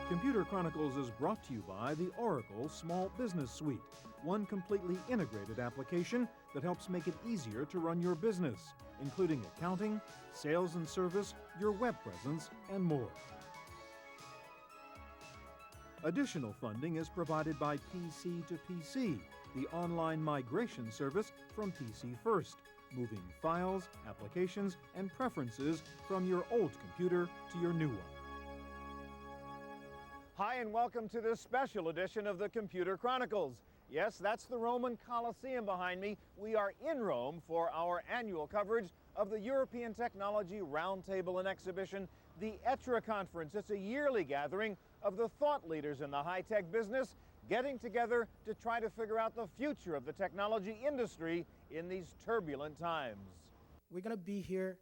Computer Chronicles is brought to you by the Oracle Small Business Suite, one completely integrated application that helps make it easier to run your business, including accounting, sales and service, your web presence, and more. Additional funding is provided by PC to PC, the online migration service from PC First, moving files, applications, and preferences from your old computer to your new one. Hi, and welcome to this special edition of the Computer Chronicles. Yes, that's the Roman Colosseum behind me. We are in Rome for our annual coverage of the European Technology Roundtable and Exhibition, the ETRE Conference. It's a yearly gathering of the thought leaders in the high-tech business getting together to try to figure out the future of the technology industry in these turbulent times. We're going to be here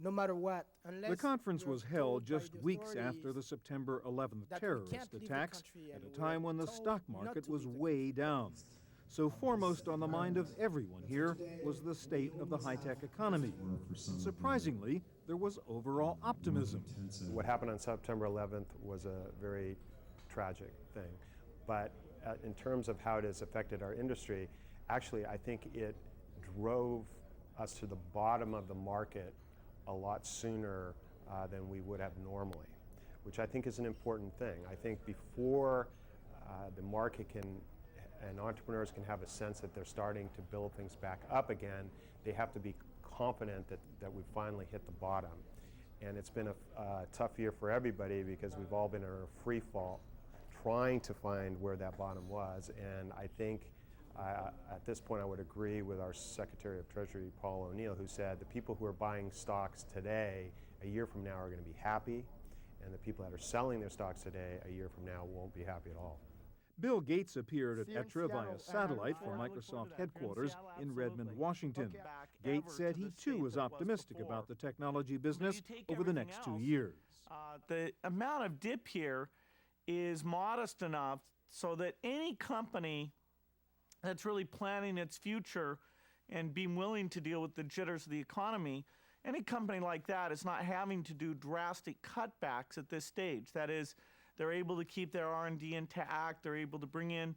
no matter what. The conference was held just weeks after the September 11th terrorist attacks, at a time when the stock market was way down. So foremost on the mind of everyone here was the state of the high-tech economy. Surprisingly, there was overall optimism. What happened on September 11th was a very tragic thing. But in terms of how it has affected our industry, actually I think it drove us to the bottom of the market a lot sooner than we would have normally, which I think is an important thing. I think before the market and entrepreneurs can have a sense that they're starting to build things back up again, they have to be confident that we've finally hit the bottom. And it's been a tough year for everybody because we've all been in a free fall trying to find where that bottom was. And I think at this point I would agree with our Secretary of Treasury, Paul O'Neill, who said the people who are buying stocks today, a year from now, are going to be happy, and the people that are selling their stocks today, a year from now, won't be happy at all. Bill Gates appeared at ETRE via satellite from Microsoft headquarters in Redmond, Washington. Gates said he too was optimistic about the technology business over the next 2 years. The amount of dip here is modest enough so that any company that's really planning its future and being willing to deal with the jitters of the economy, any company like that is not having to do drastic cutbacks at this stage. That is, they're able to keep their R&D intact, they're able to bring in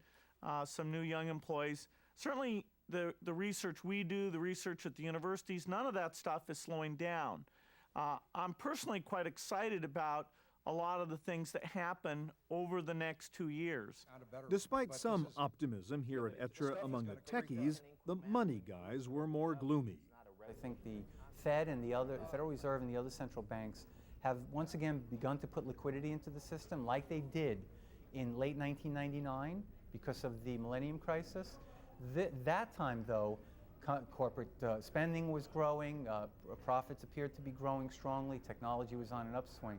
some new young employees. Certainly the research we do, the research at the universities, none of that stuff is slowing down. I'm personally quite excited about a lot of the things that happen over the next 2 years. Despite some optimism here at ETRE among the techies, the money guys were more gloomy. I think the Fed and the Federal Reserve and the other central banks have once again begun to put liquidity into the system like they did in late 1999 because of the millennium crisis. That time, though, corporate spending was growing, profits appeared to be growing strongly, technology was on an upswing.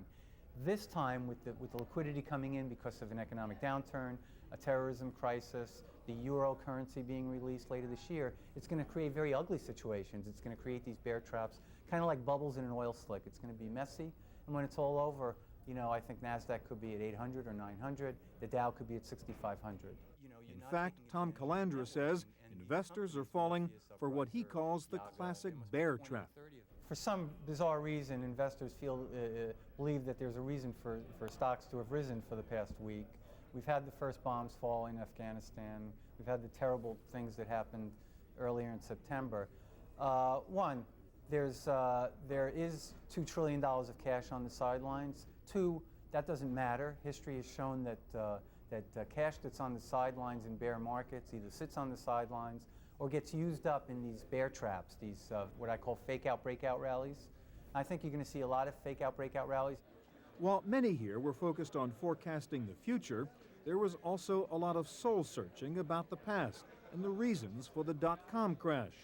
This time, with the liquidity coming in because of an economic downturn, a terrorism crisis, the euro currency being released later this year, it's going to create very ugly situations. It's going to create these bear traps, kind of like bubbles in an oil slick. It's going to be messy, and when it's all over, you know, I think NASDAQ could be at 800 or 900. The Dow could be at 6,500. In fact, Tom Calandra says investors are falling for what he calls the classic bear trap. For some bizarre reason, investors believe that there's a reason for stocks to have risen for the past week. We've had the first bombs fall in Afghanistan. We've had the terrible things that happened earlier in September. One, there is $2 trillion of cash on the sidelines. Two, that doesn't matter. History has shown that cash that's on the sidelines in bear markets either sits on the sidelines or gets used up in these bear traps, these what I call fake-out breakout rallies. I think you're going to see a lot of fake-out breakout rallies. While many here were focused on forecasting the future, there was also a lot of soul-searching about the past and the reasons for the dot-com crash.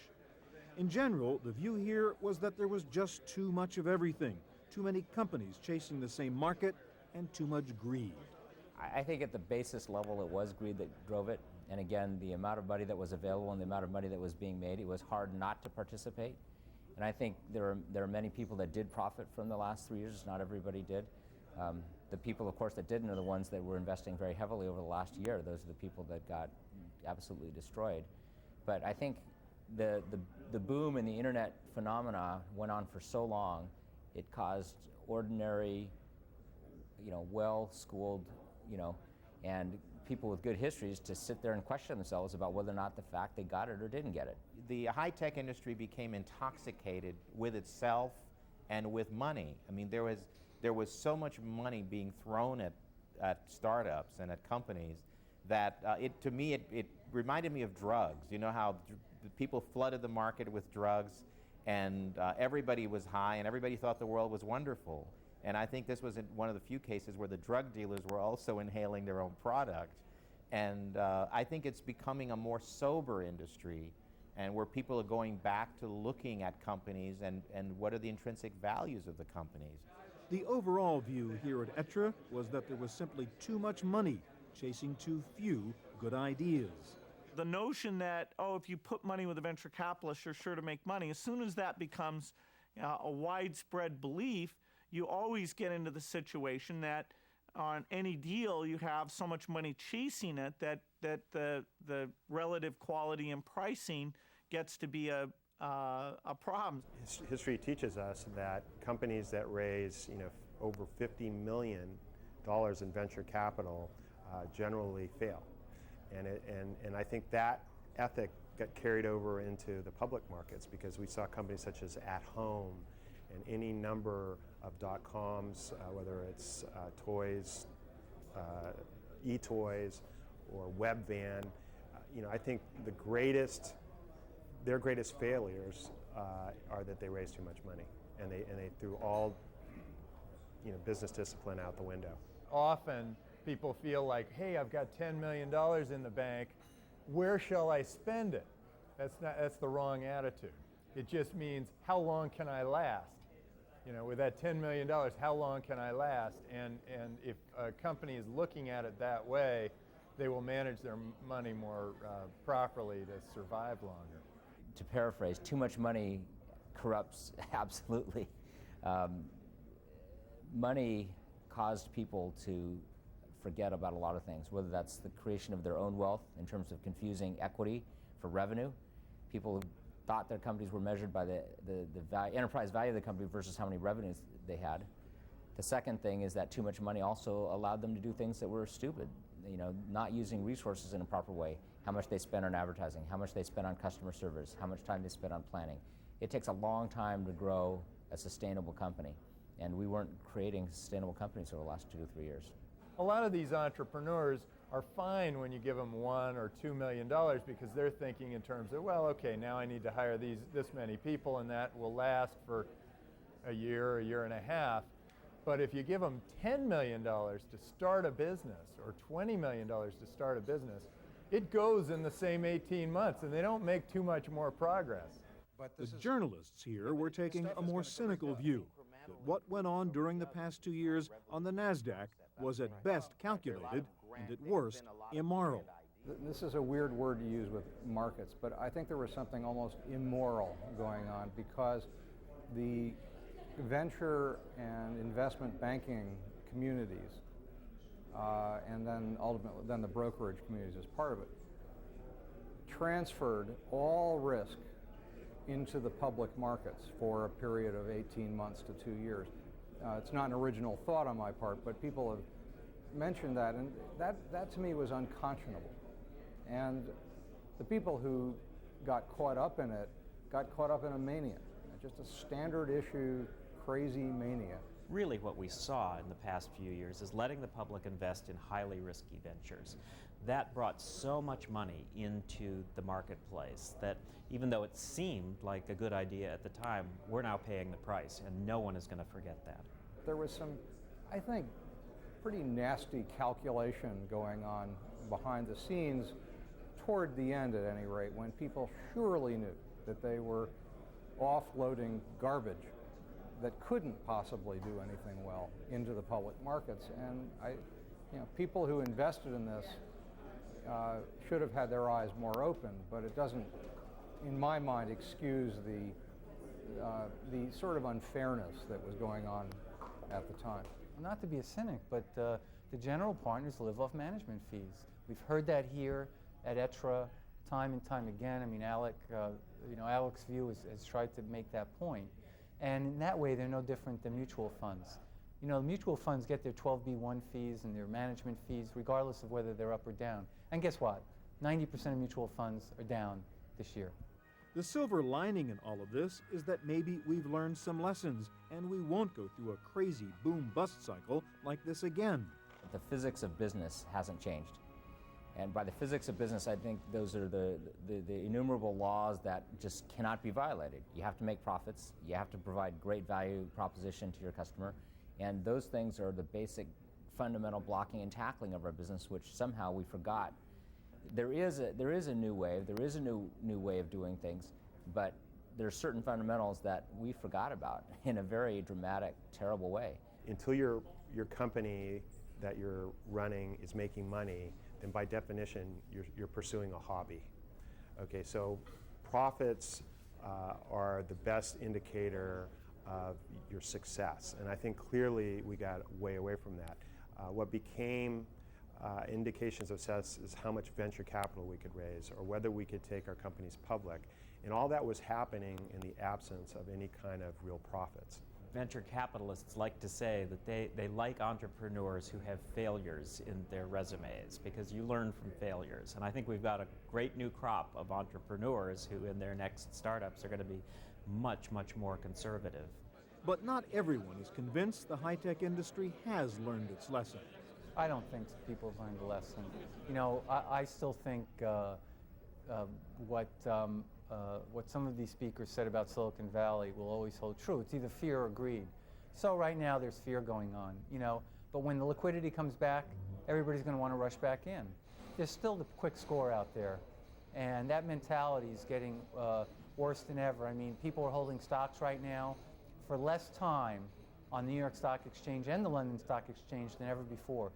In general, the view here was that there was just too much of everything, too many companies chasing the same market, and too much greed. I think at the basis level it was greed that drove it. And again, the amount of money that was available and the amount of money that was being made, it was hard not to participate. And I think there are many people that did profit from the last 3 years. Not everybody did. The people, of course, that didn't are the ones that were investing very heavily over the last year. Those are the people that got absolutely destroyed. But I think the boom in the internet phenomena went on for so long, it caused ordinary, well-schooled and people with good histories to sit there and question themselves about whether or not the fact they got it or didn't get it. The high-tech industry became intoxicated with itself and with money. I mean, there was so much money being thrown at startups and at companies that to me it reminded me of drugs. You know how people flooded the market with drugs, and everybody was high and everybody thought the world was wonderful. And I think this was one of the few cases where the drug dealers were also inhaling their own product. And I think it's becoming a more sober industry, and where people are going back to looking at companies and what are the intrinsic values of the companies. The overall view here at ETRE was that there was simply too much money chasing too few good ideas. The notion that, if you put money with a venture capitalist, you're sure to make money, as soon as that becomes a widespread belief, you always get into the situation that on any deal you have so much money chasing it that the relative quality and pricing gets to be a problem. History teaches us that companies that raise over $50 million in venture capital generally fail. And I think that ethic got carried over into the public markets, because we saw companies such as At Home and any number of dot-coms, whether it's toys, e-toys, or Webvan. I think their greatest failures are that they raised too much money, and they threw all business discipline out the window. Often people feel like, hey, I've got $10 million in the bank, where shall I spend it? That's the wrong attitude. It just means, how long can I last? With that $10 million, how long can I last? And if a company is looking at it that way, they will manage their money more properly to survive longer. To paraphrase, too much money corrupts absolutely. Money caused people to forget about a lot of things, whether that's the creation of their own wealth in terms of confusing equity for revenue. People thought their companies were measured by the enterprise value of the company versus how many revenues they had. The second thing is that too much money also allowed them to do things that were stupid, not using resources in a proper way. How much they spend on advertising, how much they spend on customer service, how much time they spend on planning. It takes a long time to grow a sustainable company, and we weren't creating sustainable companies over the last 2 to 3 years. A lot of these entrepreneurs are fine when you give them $1 or $2 million, because they're thinking in terms of, well, okay, now I need to hire this many people, and that will last for a year and a half. But if you give them $10 million to start a business, or $20 million to start a business, it goes in the same 18 months, and they don't make too much more progress. The journalists here were taking a more cynical view that what went on during the past 2 years on the NASDAQ was at best calculated and at worst immoral. This is a weird word to use with markets, but I think there was something almost immoral going on, because the venture and investment banking communities, and then ultimately the brokerage communities as part of it, transferred all risk into the public markets for a period of 18 months to 2 years. It's not an original thought on my part, but people have mentioned that, and that to me was unconscionable. And the people who got caught up in it got caught up in a mania, just a standard issue, crazy mania. Really what we saw in the past few years is letting the public invest in highly risky ventures. That brought so much money into the marketplace that even though it seemed like a good idea at the time, we're now paying the price, and no one is going to forget that. There was some, I think, pretty nasty calculation going on behind the scenes toward the end, at any rate, when people surely knew that they were offloading garbage that couldn't possibly do anything well into the public markets. And people who invested in this should have had their eyes more open, but it doesn't, in my mind, excuse the sort of unfairness that was going on at the time. Not to be a cynic, but the general partners live off management fees. We've heard that here at ETRE time and time again. I mean, Alec's view has tried to make that point. And in that way, they're no different than mutual funds. You know, mutual funds get their 12B1 fees and their management fees regardless of whether they're up or down. And guess what? 90% of mutual funds are down this year. The silver lining in all of this is that maybe we've learned some lessons and we won't go through a crazy boom-bust cycle like this again. The physics of business hasn't changed. And by the physics of business, I think those are the innumerable laws that just cannot be violated. You have to make profits, you have to provide great value proposition to your customer, and those things are the basic fundamental blocking and tackling of our business, which somehow we forgot. There is a new wave, there is a new way of doing things, but there are certain fundamentals that we forgot about in a very dramatic, terrible way. Until your company that you're running is making money, then by definition, you're pursuing a hobby. Okay, so profits are the best indicator of your success, and I think clearly we got way away from that. What became indications of success is how much venture capital we could raise or whether we could take our companies public, and all that was happening in the absence of any kind of real profits. Venture capitalists like to say that they like entrepreneurs who have failures in their resumes because you learn from failures. And I think we've got a great new crop of entrepreneurs who in their next startups are going to be much, much more conservative. But not everyone is convinced the high-tech industry has learned its lesson. I don't think people have learned a lesson. You know, I still think what some of these speakers said about Silicon Valley will always hold true. It's either fear or greed. So right now there's fear going on, you know, but when the liquidity comes back, everybody's going to want to rush back in. There's still the quick score out there, and that mentality is getting worse than ever. I mean, people are holding stocks right now for less time on the New York Stock Exchange and the London Stock Exchange than ever before.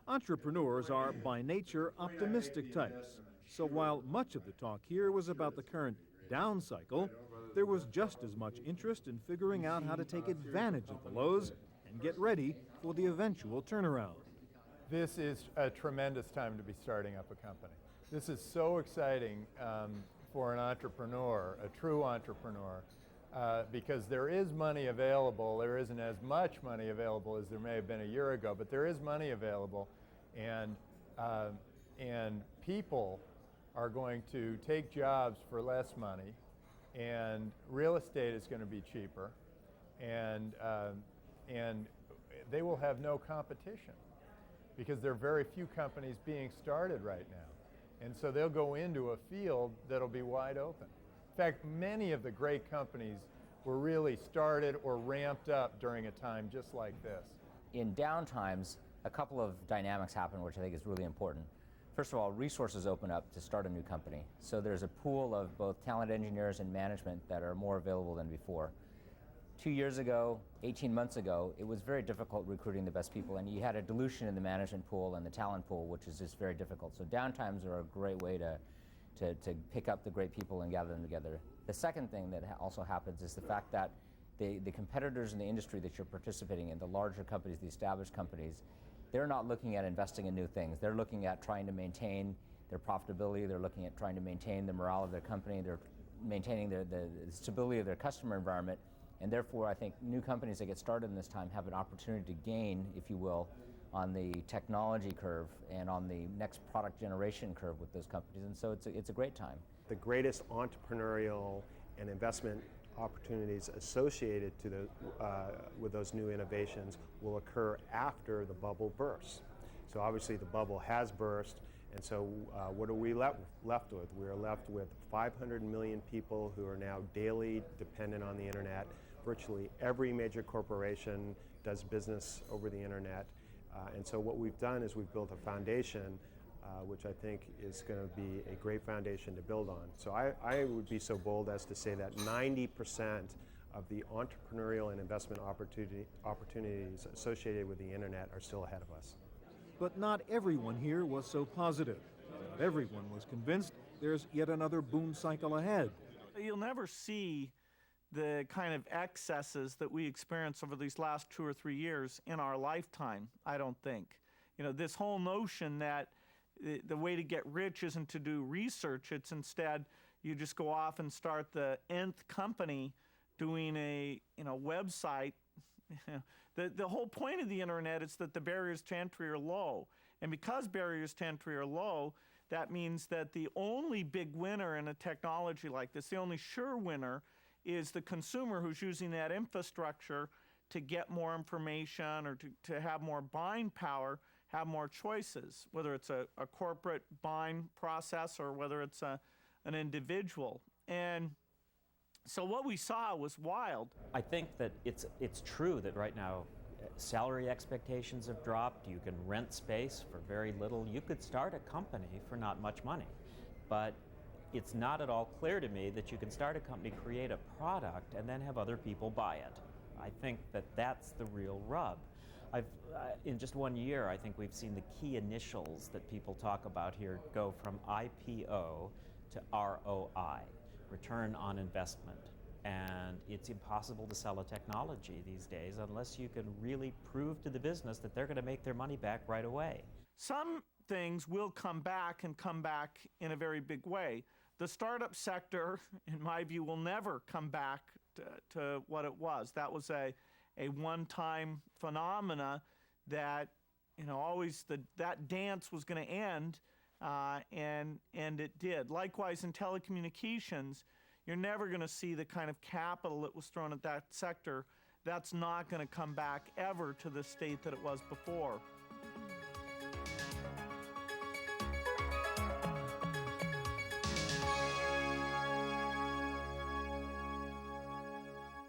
Entrepreneurs are, by nature, optimistic types. So while much of the talk here was about the current down cycle, there was just as much interest in figuring out how to take advantage of the lows and get ready for the eventual turnaround. This is a tremendous time to be starting up a company. This is so exciting for an entrepreneur, a true entrepreneur, because there is money available. There isn't as much money available as there may have been a year ago, but there is money available, and people are going to take jobs for less money, and real estate is going to be cheaper, and they will have no competition because there are very few companies being started right now. And so they'll go into a field that'll be wide open. In fact, many of the great companies were really started or ramped up during a time just like this. In down times, a couple of dynamics happen which I think is really important. First of all, resources open up to start a new company. So there's a pool of both talent engineers and management that are more available than before. 2 years ago, 18 months ago, it was very difficult recruiting the best people, and you had a dilution in the management pool and the talent pool, which is just very difficult. So downtimes are a great way to pick up the great people and gather them together. The second thing that also happens is the fact that the competitors in the industry that you're participating in, the larger companies, the established companies, they're not looking at investing in new things. They're looking at trying to maintain their profitability. They're looking at trying to maintain the morale of their company. They're maintaining the stability of their customer environment. And therefore, I think new companies that get started in this time have an opportunity to gain, if you will, on the technology curve and on the next product generation curve with those companies. And so it's a great time. The greatest entrepreneurial and investment opportunities associated to with those new innovations will occur after the bubble bursts. So obviously the bubble has burst, and so what are we left with? We are left with 500 million people who are now daily dependent on the internet. Virtually every major corporation does business over the internet. And so what we've done is we've built a foundation which I think is going to be a great foundation to build on. So I would be so bold as to say that 90% of the entrepreneurial and investment opportunities associated with the internet are still ahead of us. But not everyone here was so positive. Not everyone was convinced there's yet another boom cycle ahead. You'll never see the kind of excesses that we experienced over these last 2 or 3 years in our lifetime, I don't think. You know, this whole notion that the way to get rich isn't to do research, it's instead you just go off and start the nth company doing a website The whole point of the internet is that the barriers to entry are low. And because barriers to entry are low, that means that the only big winner in a technology like this, the only sure winner, is the consumer who's using that infrastructure to get more information or to have more buying power, have more choices, whether it's a corporate buying process or whether it's an individual. And so what we saw was wild. I think that it's true that right now salary expectations have dropped. You can rent space for very little. You could start a company for not much money. But it's not at all clear to me that you can start a company, create a product, and then have other people buy it. I think that that's the real rub. In just 1 year, I think we've seen the key initials that people talk about here go from IPO to ROI, return on investment. And it's impossible to sell a technology these days unless you can really prove to the business that they're going to make their money back right away. Some things will come back and come back in a very big way. The startup sector, in my view, will never come back to what it was. That was a one-time phenomena that, always that dance was going to end, and it did. Likewise, in telecommunications, you're never going to see the kind of capital that was thrown at that sector. That's not going to come back ever to the state that it was before.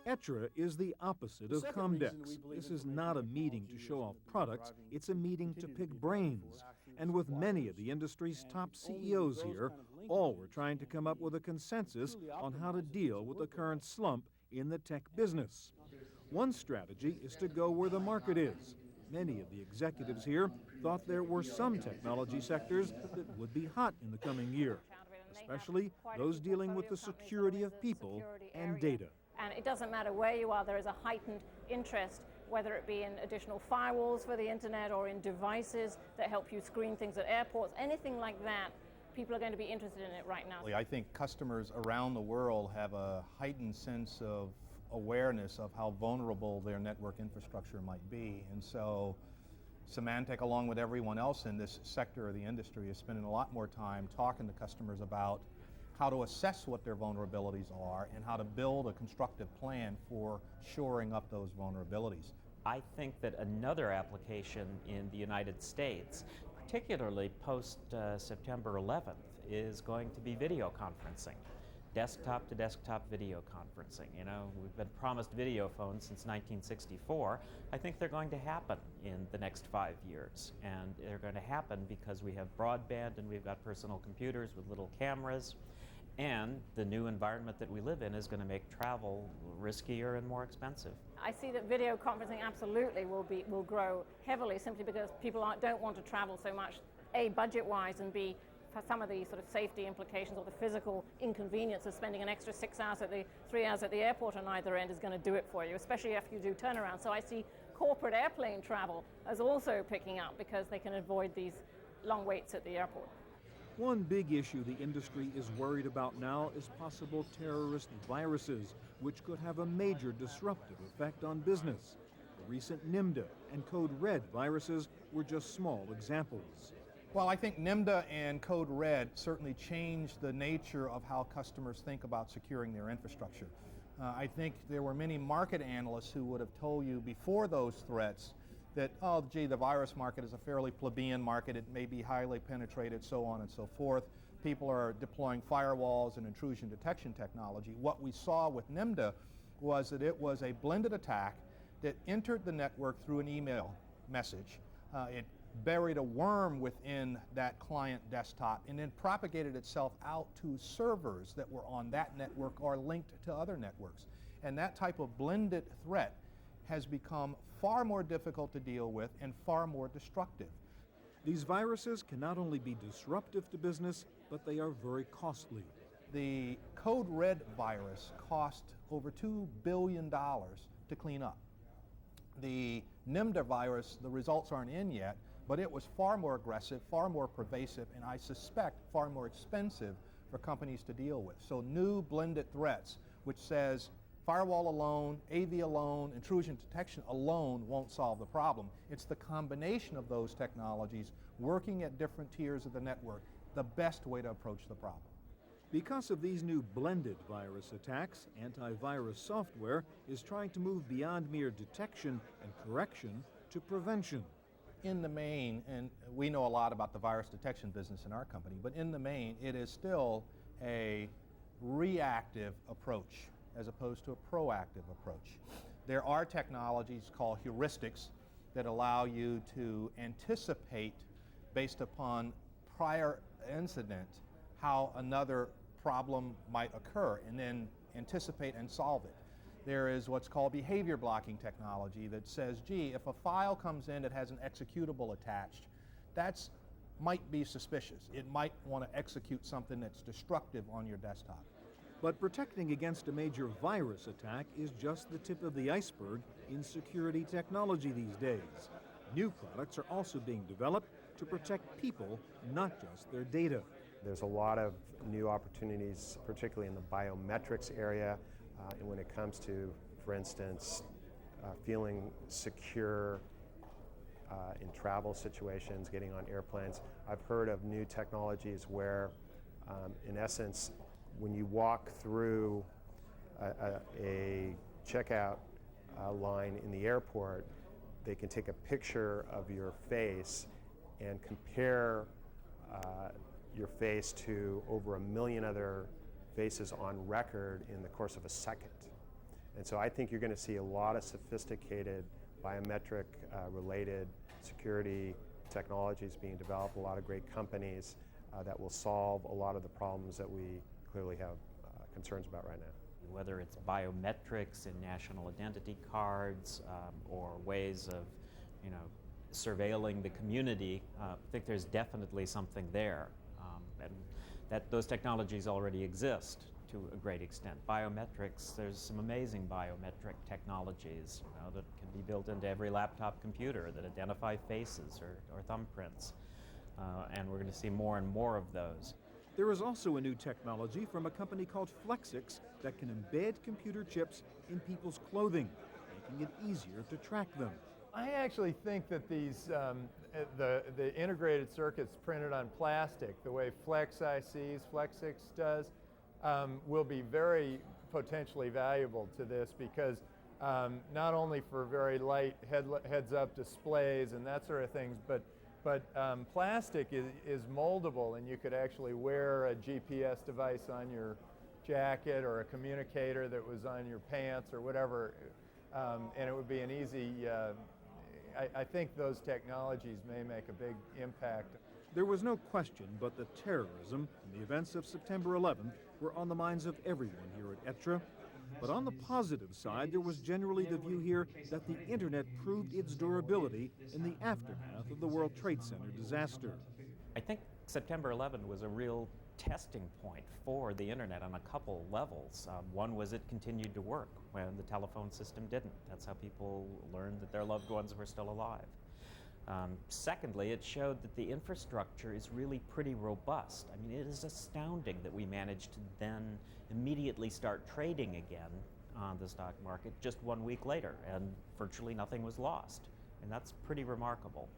ETRE is the opposite of Comdex. This is not a meeting to show off products, it's a meeting to pick brains. And with many of the industry's top CEOs here, all were trying to come up with a consensus on how to deal with the current slump in the tech business. One strategy is to go where the market is. Many of the executives here thought there were some technology sectors that would be hot in the coming year, especially those dealing with the security of people and data. And it doesn't matter where you are, there is a heightened interest, whether it be in additional firewalls for the internet or in devices that help you screen things at airports, anything like that. People are going to be interested in it right now. I think customers around the world have a heightened sense of awareness of how vulnerable their network infrastructure might be. And so Symantec, along with everyone else in this sector of the industry, is spending a lot more time talking to customers about how to assess what their vulnerabilities are and how to build a constructive plan for shoring up those vulnerabilities. I think that another application in the United States, particularly post September 11th, is going to be video conferencing. Desktop to desktop video conferencing. We've been promised video phones since 1964. I think they're going to happen in the next 5 years. And they're going to happen because we have broadband and we've got personal computers with little cameras. And the new environment that we live in is going to make travel riskier and more expensive. I see that video conferencing absolutely will grow heavily simply because people don't want to travel so much, A, budget-wise, and B, for some of the sort of safety implications or the physical inconvenience of spending an extra 6 hours 3 hours at the airport on either end is going to do it for you, especially if you do turnaround. So I see corporate airplane travel as also picking up because they can avoid these long waits at the airport. One big issue the industry is worried about now is possible terrorist viruses, which could have a major disruptive effect on business. The recent NIMDA and Code Red viruses were just small examples. Well, I think NIMDA and Code Red certainly changed the nature of how customers think about securing their infrastructure. I think there were many market analysts who would have told you before those threats that, oh, gee, the virus market is a fairly plebeian market, it may be highly penetrated, so on and so forth. People are deploying firewalls and intrusion detection technology. What we saw with NIMDA was that it was a blended attack that entered the network through an email message. It buried a worm within that client desktop and then propagated itself out to servers that were on that network or linked to other networks. And that type of blended threat has become far more difficult to deal with and far more destructive. These viruses can not only be disruptive to business, but they are very costly. The Code Red virus cost over $2 billion to clean up. The NIMDA virus, the results aren't in yet, but it was far more aggressive, far more pervasive, and I suspect far more expensive for companies to deal with. So new blended threats, which says Firewall alone, AV alone, intrusion detection alone won't solve the problem. It's the combination of those technologies working at different tiers of the network, the best way to approach the problem. Because of these new blended virus attacks, antivirus software is trying to move beyond mere detection and correction to prevention. In the main, and we know a lot about the virus detection business in our company, but in the main, it is still a reactive approach as opposed to a proactive approach. There are technologies called heuristics that allow you to anticipate, based upon prior incident, how another problem might occur and then anticipate and solve it. There is what's called behavior blocking technology that says, gee, if a file comes in that has an executable attached, that's might be suspicious. It might want to execute something that's destructive on your desktop. But protecting against a major virus attack is just the tip of the iceberg in security technology these days. New products are also being developed to protect people, not just their data. There's a lot of new opportunities, particularly in the biometrics area, and when it comes to, for instance, feeling secure in travel situations, getting on airplanes. I've heard of new technologies where, in essence, when you walk through a checkout line in the airport, they can take a picture of your face and compare your face to over 1 million other faces on record in the course of a second. And so I think you're going to see a lot of sophisticated biometric related security technologies being developed, a lot of great companies that will solve a lot of the problems that we clearly have concerns about right now. Whether it's biometrics in national identity cards or ways of, surveilling the community, I think there's definitely something there. And that those technologies already exist to a great extent. Biometrics, there's some amazing biometric technologies that can be built into every laptop computer that identify faces or thumbprints. And we're going to see more and more of those. There is also a new technology from a company called Flexix that can embed computer chips in people's clothing, making it easier to track them. I actually think that these, the integrated circuits printed on plastic, the way Flexix does, will be very potentially valuable to this because not only for very light heads-up displays and that sort of things, but plastic is moldable, and you could actually wear a GPS device on your jacket or a communicator that was on your pants or whatever, and it would be an easy, I think those technologies may make a big impact. There was no question but that terrorism and the events of September 11th were on the minds of everyone here at ETRE. But on the positive side, there was generally the view here that the internet proved its durability in the aftermath of the World Trade Center disaster. I think September 11 was a real testing point for the internet on a couple levels. One was it continued to work when the telephone system didn't. That's how people learned that their loved ones were still alive. Secondly, it showed that the infrastructure is really pretty robust. I mean, it is astounding that we managed to then immediately start trading again on the stock market just 1 week later, and virtually nothing was lost. And that's pretty remarkable.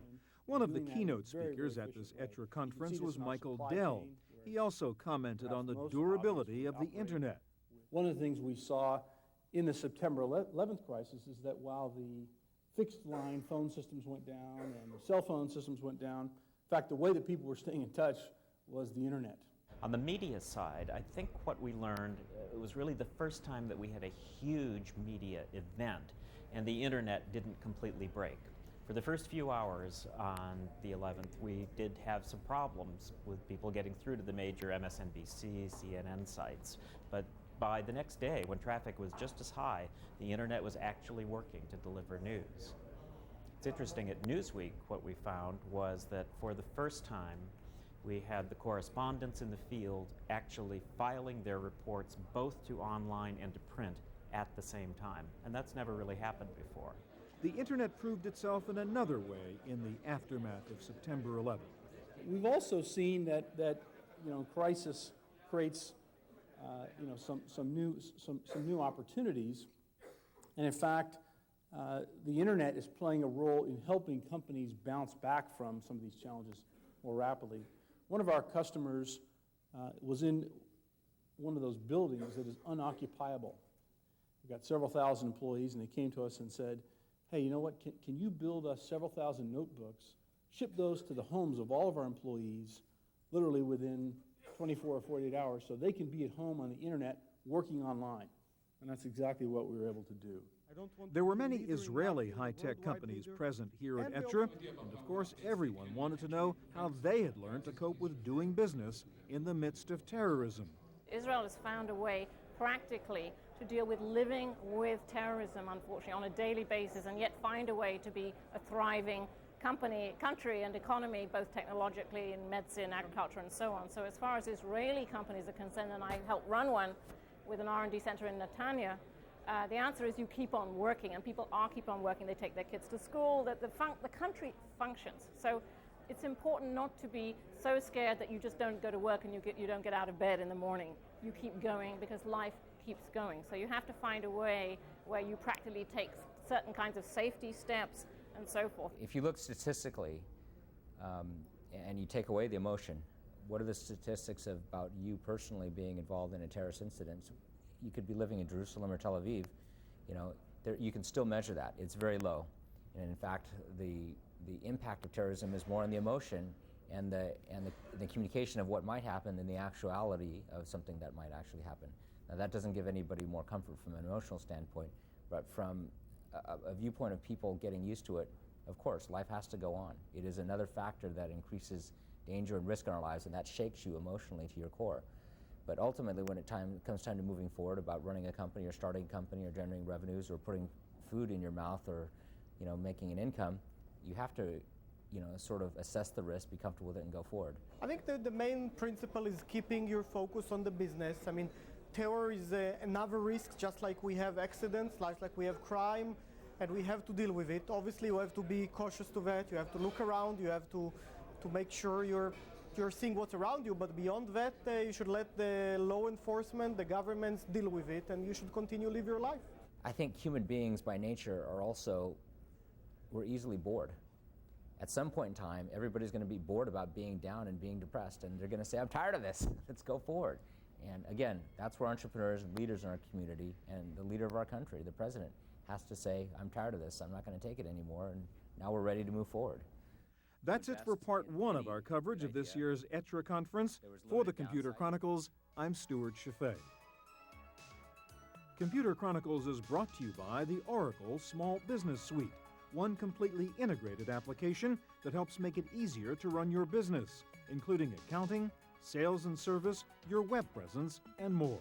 One of the keynote speakers at this ETRE conference was Michael Dell. He also commented on the durability of the internet. One of the things we saw in the September 11th crisis is that while the fixed line phone systems went down and the cell phone systems went down, in fact, the way that people were staying in touch was the internet. On the media side, I think what we learned, it was really the first time that we had a huge media event and the internet didn't completely break. For the first few hours on the 11th, we did have some problems with people getting through to the major MSNBC, CNN sites. But by the next day, when traffic was just as high, the internet was actually working to deliver news. It's interesting, at Newsweek, what we found was that for the first time, we had the correspondents in the field actually filing their reports both to online and to print at the same time. And that's never really happened before. The internet proved itself in another way in the aftermath of September 11th. We've also seen that crisis creates some new opportunities. And in fact, the internet is playing a role in helping companies bounce back from some of these challenges more rapidly. One of our customers was in one of those buildings that is unoccupiable. We've got several thousand employees, and they came to us and said, hey, you know what, can you build us several thousand notebooks, ship those to the homes of all of our employees literally within 24 or 48 hours so they can be at home on the internet working online. And that's exactly what we were able to do. There were many Israeli high-tech companies present here at ETRE, and of course everyone wanted to know how they had learned to cope with doing business in the midst of terrorism. Israel has found a way practically to deal with living with terrorism, unfortunately, on a daily basis, and yet find a way to be a thriving country and economy, both technologically in medicine, agriculture, and so on. So as far as Israeli companies are concerned, and I helped run one with an R&D center in Netanya, the answer is you keep on working, and people keep on working. They take their kids to school, that the country functions. So it's important not to be so scared that you just don't go to work and you don't get out of bed in the morning. You keep going because life keeps going. So you have to find a way where you practically take certain kinds of safety steps and so forth. If you look statistically and you take away the emotion, what are the statistics about you personally being involved in a terrorist incident? You could be living in Jerusalem or Tel Aviv, you can still measure that. It's very low. And in fact, the impact of terrorism is more on the emotion and the communication of what might happen than the actuality of something that might actually happen. Now that doesn't give anybody more comfort from an emotional standpoint, but from a viewpoint of people getting used to it, of course, life has to go on. It is another factor that increases danger and risk in our lives, and that shakes you emotionally to your core. But ultimately, when it comes time to moving forward about running a company or starting a company or generating revenues or putting food in your mouth or making an income, you have to sort of assess the risk, be comfortable with it, and go forward. I think the main principle is keeping your focus on the business. I mean, terror is another risk, just like we have accidents, like we have crime, and we have to deal with it. Obviously, you have to be cautious to that. You have to look around. You have to make sure you're seeing what's around you. But beyond that, you should let the law enforcement, the governments deal with it, and you should continue to live your life. I think human beings by nature we're easily bored. At some point in time, everybody's going to be bored about being down and being depressed, and they're going to say, I'm tired of this, let's go forward. And again, that's where entrepreneurs and leaders in our community and the leader of our country, the president, has to say, I'm tired of this, I'm not going to take it anymore, and now we're ready to move forward. That's it for part one of our coverage of this year's ETRE conference. For the Computer Chronicles, I'm Stuart Chaffee. Computer Chronicles is brought to you by the Oracle Small Business Suite, one completely integrated application that helps make it easier to run your business, including accounting, sales and service, your web presence, and more.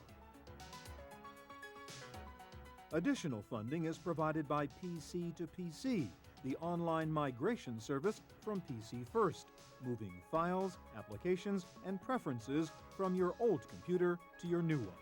Additional funding is provided by PC to PC, the online migration service from PC First, moving files, applications, and preferences from your old computer to your new one.